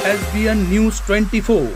SBN news 24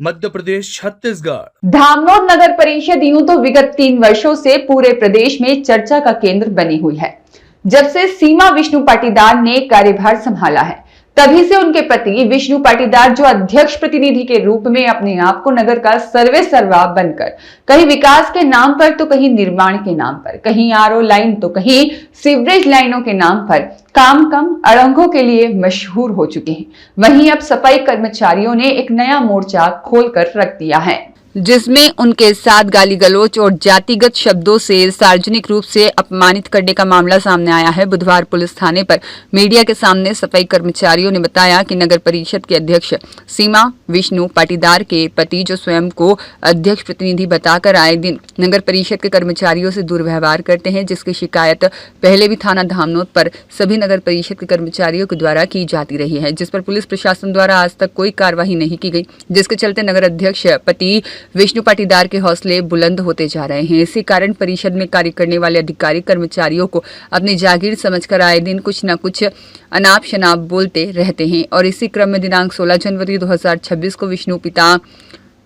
Madhya Pradesh Chhattisgarh. Dhamnod नगर परिषद यूं तो विगत 3 वर्षों से पूरे प्रदेश में चर्चा का केंद्र बनी हुई है। जब से सीमा विष्णु पाटीदार ने कार्यभार संभाला है, तभी से उनके पति विष्णु पाटीदार जो अध्यक्ष प्रतिनिधि के रूप में अपने आप को नगर का सर्वे सर्वा बनकर कहीं विकास के नाम पर तो कहीं निर्माण के नाम पर, कहीं आरओ लाइन तो कहीं सीवरेज लाइनों के नाम पर काम कम अड़ंगों के लिए मशहूर हो चुके हैं। वहीं अब सफाई कर्मचारियों ने एक नया मोर्चा खोलकर रख दिया है, जिसमें उनके साथ गाली गलौज और जातिगत शब्दों से सार्वजनिक रूप से अपमानित करने का मामला सामने आया है। बुधवार पुलिस थाने पर मीडिया के सामने सफाई कर्मचारियों ने बताया कि नगर परिषद के अध्यक्ष सीमा विष्णु पाटीदार के पति, जो स्वयं को अध्यक्ष प्रतिनिधि बताकर आए दिन नगर परिषद के कर्मचारियों से दुर्व्यवहार करते हैं, जिसकी शिकायत पहले भी थाना धामनोद पर सभी नगर परिषद के कर्मचारियों के द्वारा की जाती रही है, जिस पर पुलिस प्रशासन द्वारा आज तक कोई कार्रवाई नहीं की गई, जिसके चलते नगर अध्यक्ष पति विष्णु पाटीदार के हौसले बुलंद होते जा रहे हैं। इसी कारण परिषद में कार्य करने वाले अधिकारी कर्मचारियों को अपनी जागीर समझकर आए दिन कुछ न कुछ अनाप शनाप बोलते रहते हैं। और इसी क्रम में दिनांक 16 जनवरी 2026 को विष्णु पिता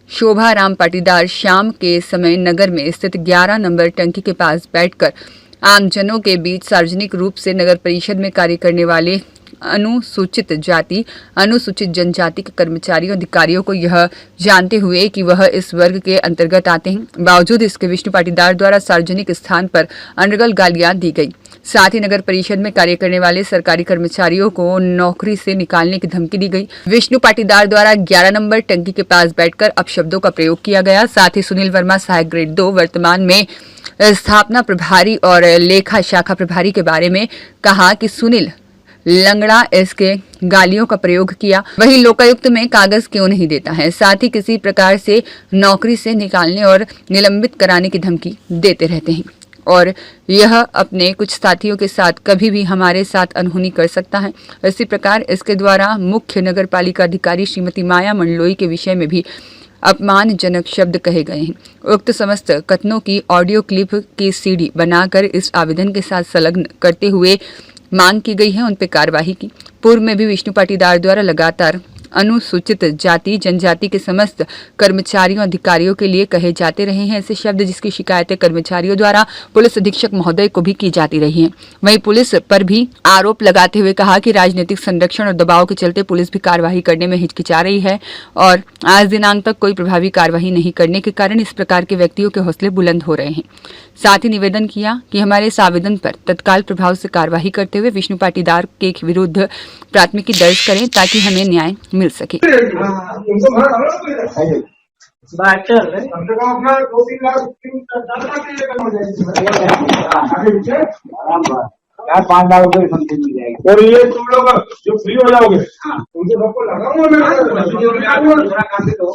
शोभा राम पाटीदार शाम के समय नगर में स्थित 11 नंबर टंकी के पास बैठकर आमजनों के बीच सार्वजनिक रूप से नगर परिषद में कार्य करने वाले अनुसूचित जाति, अनुसूचित जनजाति के कर्मचारियों अधिकारियों को यह जानते हुए कि वह इस वर्ग के अंतर्गत आते हैं, बावजूद इसके विष्णु पाटीदार द्वारा सार्वजनिक स्थान पर अनर्गल गालियां दी गई। साथ ही नगर परिषद में कार्य करने वाले सरकारी कर्मचारियों को नौकरी से निकालने की धमकी दी गई। विष्णु पाटीदार द्वारा 11 नंबर टंकी के पास बैठकर अपशब्दों का प्रयोग किया गया। साथ ही सुनील वर्मा सहायक ग्रेड 2 वर्तमान में स्थापना प्रभारी और लेखा शाखा प्रभारी के बारे में कहा कि सुनील लंगड़ा इसके गालियों का प्रयोग किया। वही लोकायुक्त में कागज क्यों नहीं देता है, साथ ही किसी प्रकार से नौकरी से निकालने और निलंबित कराने की धमकी देते रहते हैं और यह अपने कुछ साथियों के साथ कभी भी हमारे साथ अनहोनी कर सकता है। इसी प्रकार इसके द्वारा मुख्य नगर पालिका अधिकारी श्रीमती माया मंडलोई के विषय में भी अपमानजनक शब्द कहे गए हैं। उक्त समस्त कथनों की ऑडियो क्लिप की सीडी बनाकर इस आवेदन के साथ संलग्न करते हुए मांग की गई है उन पर कार्रवाई की। पूर्व में भी विष्णु पाटीदार द्वारा लगातार अनुसूचित जाति जनजाति के समस्त कर्मचारियों अधिकारियों के लिए कहे जाते रहे हैं ऐसे शब्द, जिसकी शिकायतें कर्मचारियों द्वारा पुलिस अधीक्षक महोदय को भी की जाती रही हैं। वहीं पुलिस पर भी आरोप लगाते हुए कहा कि राजनीतिक संरक्षण और दबाव के चलते पुलिस भी कार्रवाई करने में हिचकिचा रही है और आज दिनांक तक कोई प्रभावी कार्रवाई नहीं करने के कारण इस प्रकार के व्यक्तियों के हौसले बुलंद हो रहे हैं। साथ ही निवेदन किया कि हमारे इस आवेदन पर तत्काल प्रभाव से कार्रवाई करते हुए विष्णु पाटीदार के विरुद्ध प्राथमिकी दर्ज करें ताकि हमें न्याय मिल सके। यार 5 लाख रुपए समथिंग मिल जाएगी। और ये तुम लोग जो फ्री हो जाओगे उनको सबको लगाऊंगा को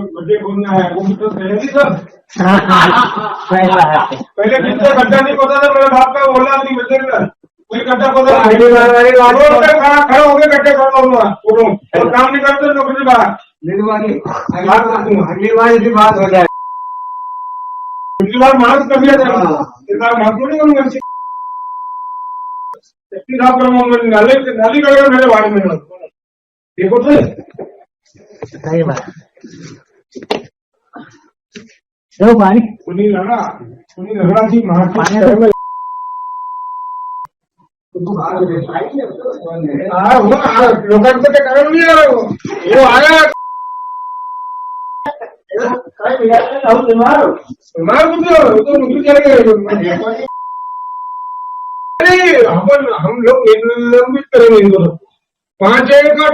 बर्थडे घूमना है वो तो पहले सर पहले कितने गड्ढा नहीं पता था, मेरे बाप का बोला नहीं बच्चे कोई गड्ढा पता खड़ा हो गया गड्ढे खड़ा हुआ और काम नहीं करते नौकरी बाहर अगली बार इसी बात हो जाए, पिछली बार मार्क्स कर दिया जाएगा, इस बार मार्क्स नहीं करूंगा, साफ करूंगा, नाली करेगा मेरे बारे में देखो तो सही बात। तो पानी सुनील लगा जी महाराष्ट्र लोकायुक्त के कारण नहीं आ रहा वो आया बीमार हम लोग निलंबित करेंगे इनको 5 का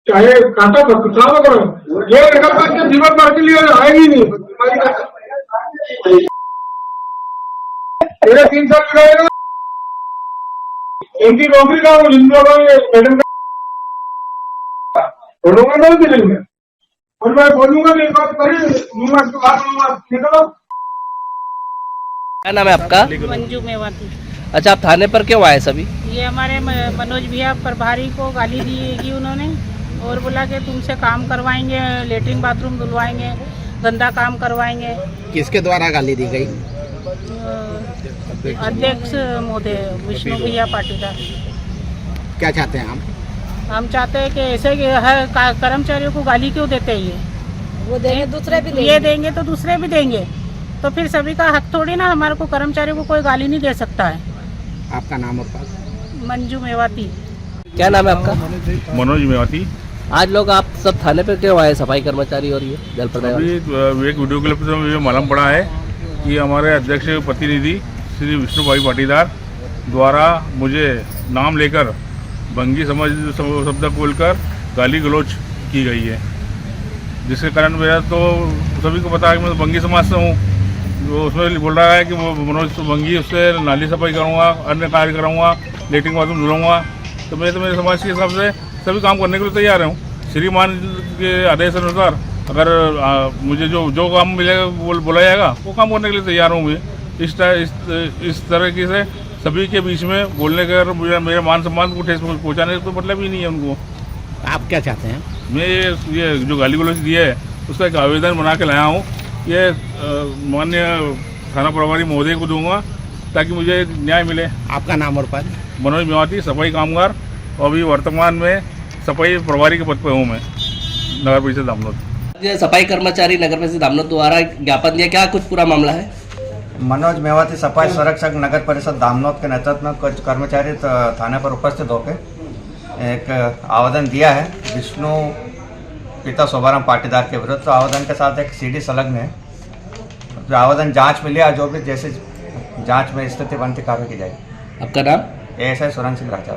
चाहे काटा पकड़ावा करो, ये नगर पालिका जीवन भर के लिए आएगी नहीं, 3 साल लगाएगा इनकी नौकरी का जिन लोगों मैडम छोड़ूंगा नहीं मिलेंगे और मैं बोलूंगा कि बात करें निकलो। क्या नाम है आपका? मंजू मेवाती। अच्छा, आप थाने पर क्यों आए सभी? ये हमारे मनोज भैया प्रभारी को गाली दी उन्होंने और बोला कि तुमसे काम करवाएंगे, लेटरिन बाथरूम धुलवाएंगे, गंदा काम करवाएंगे। किसके द्वारा गाली दी गई? अध्यक्ष महोदय विष्णु भैया पाटीदार। क्या चाहते हैं हम चाहते हैं कि ऐसे कि हर कर्मचारियों को गाली क्यों देते हैं ये? वो देंगे दूसरे भी देंगे। ये देंगे तो दूसरे भी देंगे, तो फिर सभी का हक थोड़ी ना, हमारे को कर्मचारियों को कोई गाली नहीं दे सकता है। आपका नाम और पद? मंजू मेवाती। क्या नाम है आपका? मनोज मेवाती। आज लोग आप सब थाने पर क्यों आए, सफाई कर्मचारी और ये जल प्रदाय अभी एक वीडियो क्लिप से मुझे मालूम पड़ा है कि हमारे अध्यक्ष प्रतिनिधि श्री विष्णु भाई पाटीदार द्वारा मुझे नाम लेकर भंगी समाज शब्द बोलकर गाली गलौज की गई है, जिसके कारण मेरा तो सभी को पता है कि मैं भंगी समाज से हूँ। तो उसमें बोल रहा है कि वो मनोज भंगी, उससे नाली सफाई करूँगा, अन्य कार्य कराऊँगा, लेटरिन बाथरूम धुलूँगा। तो मैं तो मेरे समाज के हिसाब से सभी काम करने के लिए तैयार हूँ। श्रीमान के आदेश अनुसार अगर मुझे जो काम मिलेगा बोला जाएगा वो काम करने के लिए तैयार हूँ मैं। इस तरीके से सभी के बीच में बोलने का मेरे मान सम्मान को ठेस पहुँचाने का मतलब ही नहीं है उनको। आप क्या चाहते हैं? मैं ये जो गाली गलौज दी है उसका एक आवेदन बना के लाया हूँ, ये माननीय थाना प्रभारी महोदय को दूंगा ताकि मुझे न्याय मिले। आपका नाम और पद? मनोज मेवाती, सफाई कामगार, और अभी वर्तमान में सफाई प्रभारी के पद पर हूँ मैं, नगर परिषद दामनोद। ये सफाई कर्मचारी नगर परिषद दामनोद द्वारा ज्ञापन दिया, क्या कुछ पूरा मामला है? मनोज मेवाती सफाई संरक्षक नगर परिषद दामनोद के नेतृत्व में कुछ कर्मचारी थाने पर उपस्थित होकर एक आवेदन दिया है विष्णु पिता शोभाराम पाटीदार के विरुद्ध। तो आवेदन के साथ एक सीडी संलग्न है। जो आवेदन जांच में लिया, जो भी जैसे जांच में स्थिति बनती कार्रवाई की जाएगी। आपका नाम? ASI सुरन सिंह राजा।